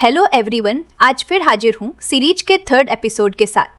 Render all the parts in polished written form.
Hello everyone, आज फिर हाजिर हूँ सीरीज के थर्ड एपिसोड के साथ।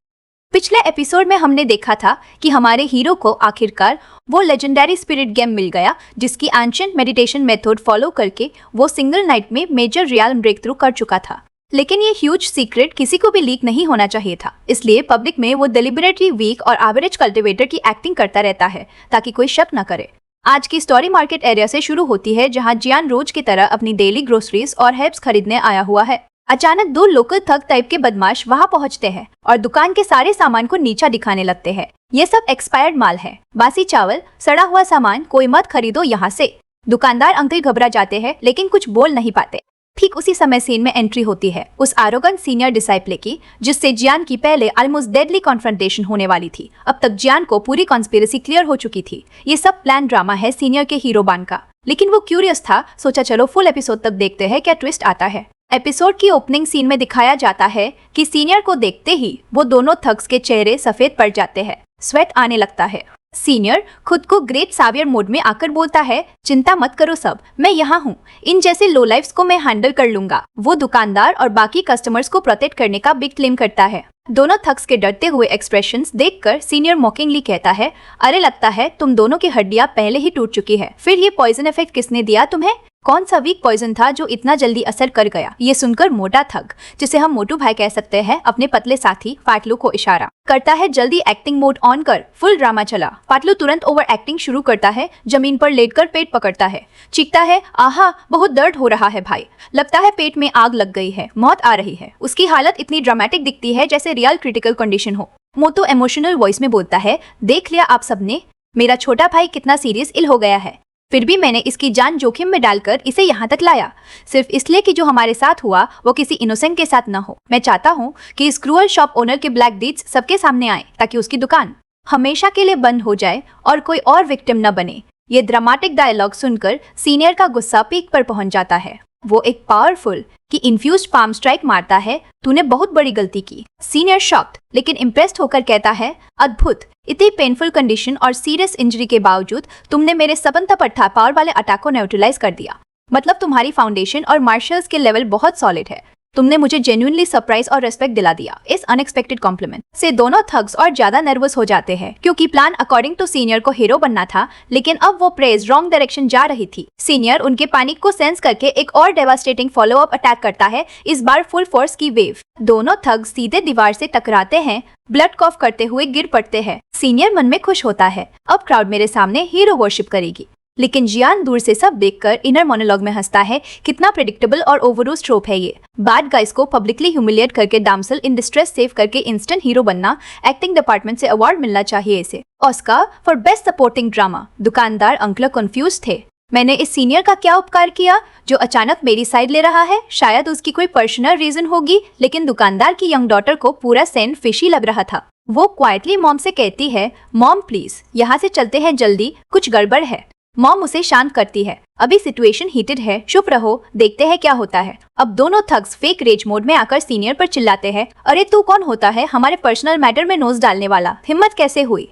पिछले एपिसोड में हमने देखा था कि हमारे हीरो को आखिरकार वो लेजेंडरी स्पिरिट गेम मिल गया जिसकी एंशिएंट मेडिटेशन मेथड फॉलो करके वो सिंगल नाइट में मेजर रियल ब्रेक थ्रू कर चुका था। लेकिन ये ह्यूज सीक्रेट किसी को भी लीक नहीं होना चाहिए था, इसलिए पब्लिक में वो डेलिबरेटली वीक और एवरेज कल्टिवेटर की एक्टिंग करता रहता है ताकि कोई शक न करे। आज की स्टोरी मार्केट एरिया से शुरू होती है जहां जियान रोज की तरह अपनी डेली ग्रोसरीज और हेर्ब्स खरीदने आया हुआ है। अचानक दो लोकल थग टाइप के बदमाश वहां पहुंचते हैं और दुकान के सारे सामान को नीचा दिखाने लगते हैं। ये सब एक्सपायर्ड माल है, बासी चावल, सड़ा हुआ सामान, कोई मत खरीदो यहाँ से। दुकानदार अंकल घबरा जाते हैं लेकिन कुछ बोल नहीं पाते। ठीक उसी समय सीन में एंट्री होती है उस आरोगेंट सीनियर डिसाइपल की जिससे जियान की पहले ऑलमोस्ट डेडली कॉन्फ्रंटेशन होने वाली थी। अब तक जियान को पूरी कॉन्स्पिरेसी क्लियर हो चुकी थी। ये सब प्लान ड्रामा है सीनियर के हीरो बान का, लेकिन वो क्यूरियस था, सोचा चलो फुल एपिसोड तक देखते हैं क्या ट्विस्ट आता है। एपिसोड की ओपनिंग सीन में दिखाया जाता है कि सीनियर को देखते ही वो दोनों थग्स के चेहरे सफेद पड़ जाते हैं, स्वेट आने लगता है। सीनियर खुद को ग्रेट सावियर मोड में आकर बोलता है, चिंता मत करो सब, मैं यहाँ हूँ, इन जैसे लो लाइफ्स को मैं हैंडल कर लूंगा। वो दुकानदार और बाकी कस्टमर्स को प्रोटेक्ट करने का बिग क्लेम करता है। दोनों थग्स के डरते हुए एक्सप्रेशंस देखकर सीनियर मॉकिंगली कहता है, अरे लगता है तुम दोनों की हड्डियां पहले ही टूट चुकी है। फिर ये पॉइजन इफेक्ट किसने दिया तुम्हें? कौन सा वीक पॉइजन था जो इतना जल्दी असर कर गया? ये सुनकर मोटा थग, जिसे हम मोटू भाई कह सकते हैं, अपने पतले साथी फाटलू को इशारा करता है, जल्दी एक्टिंग मोड ऑन कर, फुल ड्रामा चला। फाटलू तुरंत ओवर एक्टिंग शुरू करता है, जमीन पर लेटकर पेट पकड़ता है, चीखता है, आहा बहुत दर्द हो रहा है भाई, लगता है पेट में आग लग गई है, मौत आ रही है। उसकी हालत इतनी ड्रामेटिक दिखती है जैसे रियल क्रिटिकल कंडीशन हो। मोटू इमोशनल वॉइस में बोलता है, देख लिया आप सबने, मेरा छोटा भाई कितना सीरियस इल हो गया है, फिर भी मैंने इसकी जान जोखिम में डालकर इसे यहाँ तक लाया, सिर्फ इसलिए कि जो हमारे साथ हुआ वो किसी इनोसेंट के साथ न हो। मैं चाहता हूँ कि इस क्रूअल शॉप ओनर के ब्लैक डीड्स सबके सामने आए ताकि उसकी दुकान हमेशा के लिए बंद हो जाए और कोई और विक्टिम न बने। ये ड्रामेटिक डायलॉग सुनकर सीनियर का गुस्सा पीक पर पहुंच जाता है। वो एक पावरफुल कि इन्फ्यूज्ड पाम स्ट्राइक मारता है, तूने बहुत बड़ी गलती की। सीनियर शॉक्ड लेकिन इम्प्रेस्ड होकर कहता है, अद्भुत, इतनी पेनफुल कंडीशन और सीरियस इंजरी के बावजूद तुमने मेरे सबंता पट्टा पावर वाले अटैक को न्यूट्रलाइज कर दिया। मतलब तुम्हारी फाउंडेशन और मार्शल्स के लेवल बहुत सॉलिड है। तुमने मुझे जेन्युइनली सरप्राइज और रेस्पेक्ट दिला दिया। इस अनएक्सपेक्टेड कॉम्प्लीमेंट से दोनों थग्स और ज्यादा नर्वस हो जाते हैं क्योंकि प्लान अकॉर्डिंग टू सीनियर को हीरो बनना था, लेकिन अब वो प्रेज रॉन्ग डायरेक्शन जा रही थी। सीनियर उनके पैनिक को सेंस करके एक और डेवास्टेटिंग फॉलो अप अटैक करता है, इस बार फुल फोर्स की वेव। दोनों थग्स सीधे दीवार से टकराते हैं, ब्लड कॉफ करते हुए गिर पड़ते हैं। सीनियर मन में खुश होता है, अब क्राउड मेरे सामने हीरो वर्शिप करेगी। लेकिन जियान दूर से सब देखकर इनर मोनोलॉग में हंसता है, कितना प्रेडिक्टेबल और ओवरयूज्ड ट्रोप है ये। बैड गाइस को पब्लिकली ह्यूमिलिएट करके दामसल इन डिस्ट्रेस सेव करके इंस्टेंट हीरो बनना, एक्टिंग डिपार्टमेंट से अवार्ड मिलना चाहिए इसे, Oscar for best supporting drama. दुकानदार अंकल कंफ्यूज थे, मैंने इस सीनियर का क्या उपकार किया जो अचानक मेरी साइड ले रहा है? शायद उसकी कोई पर्सनल रीजन होगी, लेकिन दुकानदार की यंग डॉटर को पूरा सेंड फिशी लग रहा था। वो क्वाइटली मॉम से कहती है, मॉम प्लीज यहाँ से चलते हैं जल्दी, कुछ गड़बड़ है। मॉम उसे शांत करती है, अभी सिचुएशन हीटेड है, चुप रहो, देखते हैं क्या होता है। अब दोनों थग्स फेक रेज मोड में आकर सीनियर पर चिल्लाते हैं, अरे तू कौन होता है हमारे पर्सनल मैटर में नोज डालने वाला? हिम्मत कैसे हुई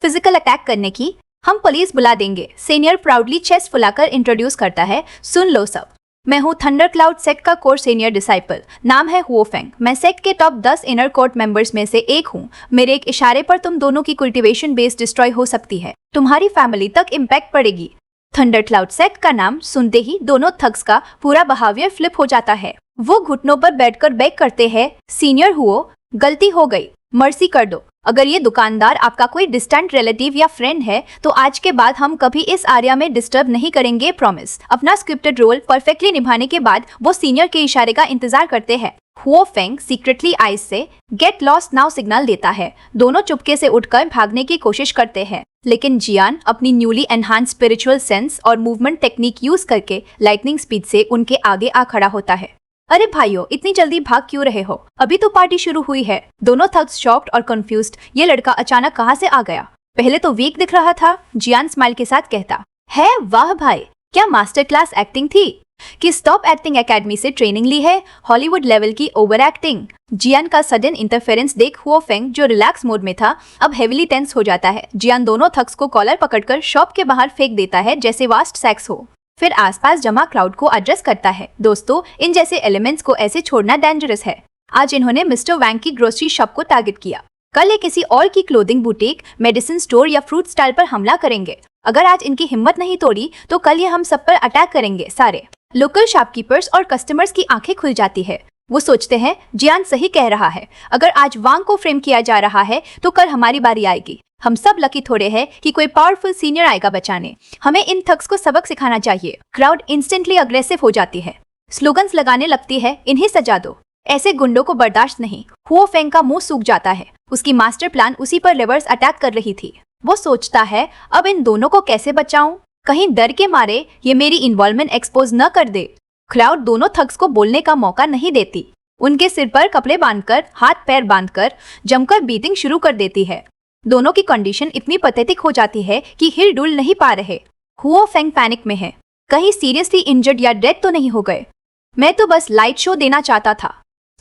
फिजिकल अटैक करने की? हम पुलिस बुला देंगे। सीनियर प्राउडली चेस्ट फुलाकर इंट्रोड्यूस करता है, सुन लो सब, मैं हूँ थंडर क्लाउड सेक्ट का कोर सीनियर डिसाइपल, नाम है हुओ फेंग। मैं सेक्ट के टॉप 10 इनर कोर्ट मेंबर्स में से एक हूँ। मेरे एक इशारे पर तुम दोनों की कल्टीवेशन बेस डिस्ट्रॉय हो सकती है, तुम्हारी फैमिली तक इम्पैक्ट पड़ेगी। थंडर क्लाउड सेक्ट का नाम सुनते ही दोनों थग्स का पूरा बिहेवियर फ्लिप हो जाता है। वो घुटनों पर बैठकर बेग करते हैं, सीनियर हुओ, गलती हो गई, मर्सी कर दो। अगर ये दुकानदार आपका कोई डिस्टेंट रिलेटिव या फ्रेंड है तो आज के बाद हम कभी इस एरिया में डिस्टर्ब नहीं करेंगे, प्रॉमिस। अपना स्क्रिप्टेड रोल परफेक्टली निभाने के बाद वो सीनियर के इशारे का इंतजार करते हैं। हुओ फेंग सीक्रेटली आइज से गेट लॉस्ट नाउ सिग्नल देता है। दोनों चुपके से उठकर भागने की कोशिश करते हैं, लेकिन जियान अपनी न्यूली एनहांस स्पिरिचुअल सेंस और मूवमेंट टेक्निक यूज करके लाइटनिंग स्पीड से उनके आगे आ खड़ा होता है। अरे भाइयों, इतनी जल्दी भाग क्यों रहे हो? अभी तो पार्टी शुरू हुई है। दोनों थग्स शॉक्ड और कंफ्यूज्ड, ये लड़का अचानक कहाँ से आ गया? पहले तो वीक दिख रहा था। जियान स्माइल के साथ कहता है, वाह भाई, क्या मास्टर क्लास एक्टिंग थी। कि स्टॉप एक्टिंग एकेडमी से ट्रेनिंग ली है, हॉलीवुड लेवल की ओवर एक्टिंग। जियान का सडन इंटरफेरेंस देख हुओ फेंग, जो रिलैक्स मोड में था, अब हेविली टेंस हो जाता है। जियान दोनों थग्स को कॉलर पकड़कर शॉप के बाहर फेंक देता है जैसे वास्ट सेक्स हो। फिर आसपास जमा क्राउड को एड्रेस करता है, दोस्तों इन जैसे एलिमेंट्स को ऐसे छोड़ना डेंजरस है। आज इन्होंने मिस्टर वैंग की ग्रोसरी शॉप को टारगेट किया, कल ये किसी और की क्लोथिंग बुटीक, मेडिसिन स्टोर या फ्रूट स्टॉल पर हमला करेंगे। अगर आज इनकी हिम्मत नहीं तोड़ी तो कल ये हम सब पर अटैक करेंगे सारे। लोकल शॉपकीपर्स और कस्टमर्स की आंखें खुल जाती है। वो सोचते हैं जियान सही कह रहा है, अगर आज वांग को फ्रेम किया जा रहा है तो कल हमारी बारी आएगी। हम सब लकी थोड़े हैं कि कोई पावरफुल सीनियर आएगा बचाने। हमें इन थग्स को सबक सिखाना चाहिए। क्राउड इंस्टेंटली अग्रेसिव हो जाती है, स्लोगन्स लगाने लगती है, इन्हें सजा दो, ऐसे गुंडों को बर्दाश्त नहीं। हुओ फेंग का मुंह सूख जाता है, उसकी मास्टर प्लान उसी पर रिवर्स अटैक कर रही थी। वो सोचता है अब इन दोनों को कैसे बचाऊं, कहीं डर के मारे ये मेरी इन्वॉल्वमेंट एक्सपोज न कर दे। क्राउड दोनों थग्स को बोलने का मौका नहीं देती, उनके सिर पर कपड़े बांधकर, हाथ पैर बांधकर जमकर बीटिंग शुरू कर देती है। दोनों की कंडीशन इतनी पैथेटिक हो जाती है कि हिल डुल नहीं पा रहे। हुओ फेंग पैनिक में है, कहीं सीरियसली इंजर्ड या डेड तो नहीं हो गए। मैं तो बस लाइट शो देना चाहता था।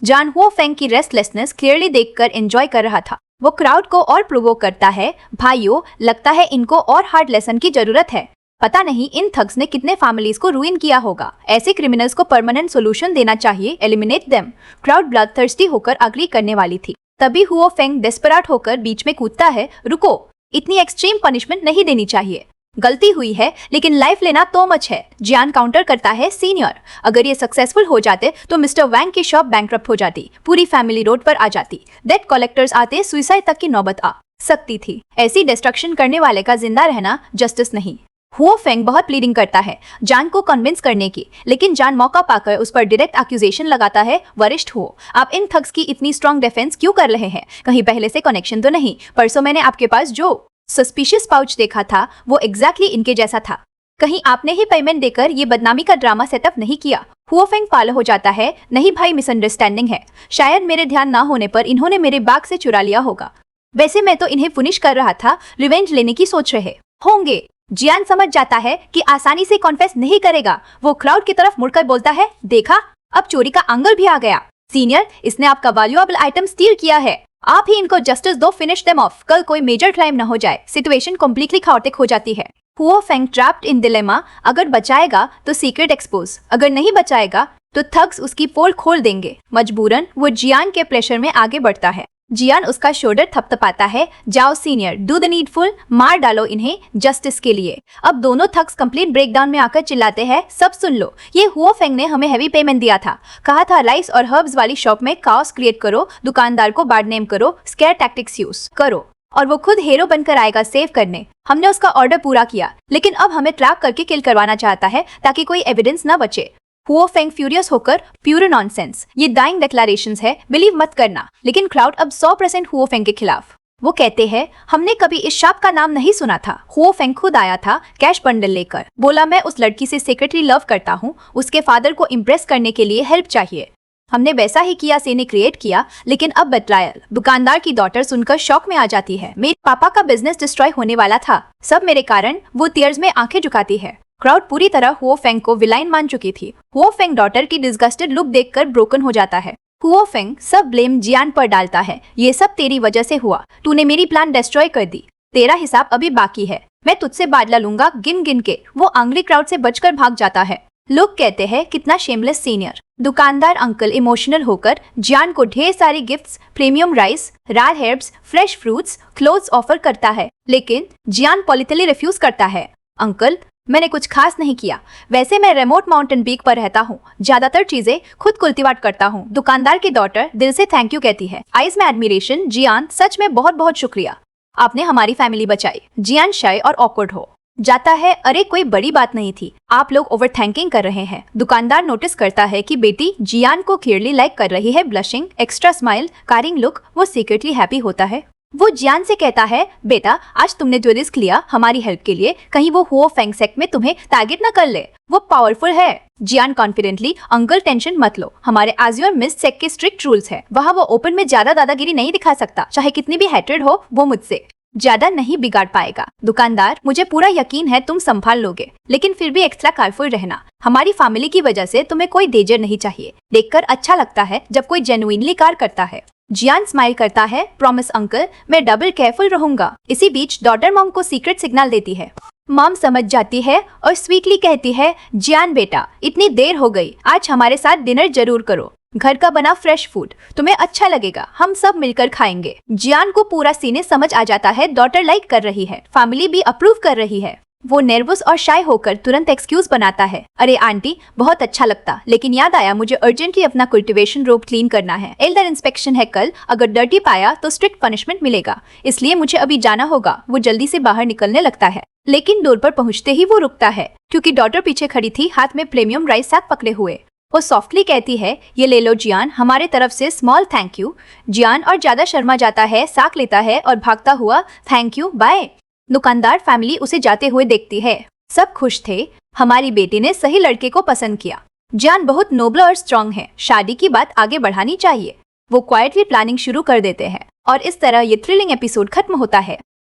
जान हुओ फेंग की रेस्टलेसनेस क्लियरली देखकर एंजॉय कर रहा था। वो क्राउड को और प्रोवोक करता है, भाइयों लगता है इनको और हार्ड लेसन की जरूरत है। पता नहीं इन थग्स ने कितने फैमिलीज को रूइन किया होगा। ऐसे क्रिमिनल्स को परमानेंट सोल्यूशन देना चाहिए, एलिमिनेट देम। क्राउड ब्लडथर्स्टी होकर अग्री करने वाली थी, तभी हुओ फेंग डेस्परेट होकर बीच में कूदता है, रुको, इतनी एक्सट्रीम पनिशमेंट नहीं देनी चाहिए। गलती हुई है लेकिन लाइफ लेना तो मच है। जियान काउंटर करता है, सीनियर अगर ये सक्सेसफुल हो जाते तो मिस्टर वैंग की शॉप बैंकरप्ट हो जाती, पूरी फैमिली रोड पर आ जाती, डेट कलेक्टर्स आते, सुसाइड तक की नौबत आ सकती थी। ऐसी डिस्ट्रक्शन करने वाले का जिंदा रहना जस्टिस नहीं। हुओ फेंग बहुत प्लीडिंग करता है जान को कन्विंस करने की, लेकिन जान मौका पाकर उस पर डायरेक्ट एक्यूजेशन लगाता है, वरिष्ठ हो आप इन थग्स की इतनी स्ट्रॉन्ग डिफेंस क्यों कर रहे हैं, कहीं पहले से कनेक्शन तो नहीं? परसों मैंने आपके पास जो सस्पिशियस पाउच देखा था वो एग्जैक्टली इनके जैसा था, कहीं आपने ही पेमेंट देकर ये बदनामी का ड्रामा सेटअप नहीं किया? हुओ फेंग पागल हो जाता है, नहीं भाई मिसअंडरस्टैंडिंग है, शायद मेरे ध्यान ना होने पर इन्होंने मेरे बैग से चुरा लिया होगा, वैसे मैं तो इन्हें फिनिश कर रहा था, रिवेंज लेने की सोच रहे होंगे। जियान समझ जाता है कि आसानी से कॉन्फेस नहीं करेगा। वो क्राउड की तरफ मुड़कर बोलता है, देखा अब चोरी का एंगल भी आ गया। सीनियर इसने आपका वैल्यूएबल आइटम स्टील किया है, आप ही इनको जस्टिस दो, फिनिश देम ऑफ, कल कोई मेजर क्राइम न हो जाए। सिचुएशन कम्प्लीटली खाओटिक हो जाती है। हुओ फेंग ट्रैप्ड इन डिलेमा, अगर बचाएगा तो सीक्रेट एक्सपोज, अगर नहीं बचाएगा तो थग्स उसकी पोल खोल देंगे। मजबूरन वो जियान के प्रेशर में आगे बढ़ता है। जियान उसका शोल्डर थपथपाता है, जाओ सीनियर, डू द नीडफुल, मार डालो इन्हें जस्टिस के लिए। अब दोनों थग्स कंप्लीट ब्रेकडाउन में आकर चिल्लाते हैं, सब सुन लो, ये हुओ फेंग ने हमें हैवी पेमेंट दिया था, कहा था राइस और हर्ब्स वाली शॉप में काओस क्रिएट करो, दुकानदार को बैड नेम करो, स्केयर टैक्टिक्स यूज करो और वो खुद हीरो बनकर आएगा सेव करने। हमने उसका ऑर्डर पूरा किया, लेकिन अब हमें ट्रैप करके किल करवाना चाहता है ताकि कोई एविडेंस न बचे। हुओ फेंग फ्यूरियस होकर, प्यूर नॉनसेंस, ये डाइंग डिक्लेरेशंस है, बिलीव मत करना। लेकिन क्राउड अब 100% हुओ फेंग के खिलाफ। वो कहते हैं, हमने कभी इस शॉप का नाम नहीं सुना था। हुओ फेंग खुद आया था कैश बंडल लेकर, बोला मैं उस लड़की से सीक्रेटली लव करता हूँ, उसके फादर को इम्प्रेस करने के लिए हेल्प चाहिए। हमने वैसा ही किया, सीने क्रिएट किया, लेकिन अब बेट्रायल। दुकानदार की डॉटर सुनकर शॉक में आ जाती है, मेरे पापा का बिजनेस डिस्ट्रॉय होने वाला था, सब मेरे कारण। वो टीयर्स में आंखें झुकाती है। क्राउड पूरी तरह हुओ फेंग को विलाइन मान चुकी थी। हुओ फेंग डॉटर की डिस्गस्टेड लुक देखकर ब्रोकन हो जाता है। हुओ फेंग सब ब्लेम जियान पर डालता है, ये सब तेरी वजह से हुआ, तूने मेरी प्लान डिस्ट्रॉय कर दी, तेरा हिसाब अभी बाकी है, मैं तुझसे बादला लूंगा गिन गिन के। वो आंगली क्राउड से बचकर भाग जाता है। लोग कहते हैं कितना शेमलेस सीनियर। दुकानदार अंकल इमोशनल होकर जियान को ढेर सारी गिफ्ट्स, प्रीमियम राइस, रार herbs, fresh fruits, clothes offer करता है, लेकिन जियान पॉलिटिकली रिफ्यूज करता है। अंकल मैंने कुछ खास नहीं किया, वैसे मैं रिमोट माउंटेन पीक पर रहता हूँ, ज्यादातर चीजें खुद कल्टीवेट करता हूँ। दुकानदार की डॉटर दिल से थैंक यू कहती है, आइज में एडमिरेशन, जियान सच में बहुत बहुत शुक्रिया, आपने हमारी फैमिली बचाई। जियान शाय और ऑकवर्ड हो जाता है, अरे कोई बड़ी बात नहीं थी, आप लोग ओवर थिंकिंग कर रहे हैं। दुकानदार नोटिस करता है कि बेटी जियान को क्लियरली लाइक कर रही है, blushing, extra smile, carrying look. वो सीक्रेटली हैप्पी होता है। वो जियान से कहता है, बेटा आज तुमने जो रिस्क लिया हमारी हेल्प के लिए, कहीं वो हुओ फेंग सेक्ट में तुम्हें टारगेट न कर ले, वो पावरफुल है। जियान कॉन्फिडेंटली, अंकल टेंशन मत लो, हमारे आजियोर मिस सेक्ट के स्ट्रिक्ट रूल्स है, वहाँ वो ओपन में ज्यादा दादागिरी नहीं दिखा सकता, चाहे कितनी भी हेट्रेड हो, वो मुझसे ज्यादा नहीं बिगाड़ पाएगा। दुकानदार मुझे पूरा यकीन है तुम संभाल लोगे, लेकिन फिर भी एक्स्ट्रा केयरफुल रहना, हमारी फैमिली की वजह से तुम्हें कोई डेंजर नहीं चाहिए। देखकर अच्छा लगता है जब कोई जेन्युइनली कार करता है। जियान स्माइल करता है, प्रॉमिस अंकल, मैं डबल केयरफुल रहूंगा। इसी बीच डॉटर मॉम को सीक्रेट सिग्नल देती है, मॉम समझ जाती है और स्वीटली कहती है, जियान बेटा इतनी देर हो गई, आज हमारे साथ डिनर जरूर करो। घर का बना फ्रेश फूड तुम्हें अच्छा लगेगा, हम सब मिलकर खाएंगे। जियान को पूरा सीने समझ आ जाता है, डॉटर लाइक कर रही है, फैमिली भी अप्रूव कर रही है। वो नर्वस और शाय होकर तुरंत एक्सक्यूज बनाता है, अरे आंटी बहुत अच्छा लगता, लेकिन याद आया मुझे अर्जेंटली अपना कल्टीवेशन रोप क्लीन करना है, एल्डर इंस्पेक्शन है कल, अगर डर्टी पाया तो स्ट्रिक्ट पनिशमेंट मिलेगा, इसलिए मुझे अभी जाना होगा। वो जल्दी से बाहर निकलने लगता है, लेकिन डोर पर पहुंचते ही वो रुकता है क्योंकि डॉटर पीछे खड़ी थी, हाथ में प्रीमियम राइस साग पकड़े हुए। वो सॉफ्टली कहती है, ये ले लो जियान, हमारे तरफ से स्मॉल थैंक यू। जियान और ज्यादा शर्मा जाता है, साग लेता है और भागता हुआ थैंक यू बाय। दुकानदार फैमिली उसे जाते हुए देखती है, सब खुश थे, हमारी बेटी ने सही लड़के को पसंद किया। जियान बहुत नोबल और स्ट्रांग है, शादी की बात आगे बढ़ानी चाहिए। वो क्वाइटली प्लानिंग शुरू कर देते हैं और इस तरह ये थ्रिलिंग एपिसोड खत्म होता है।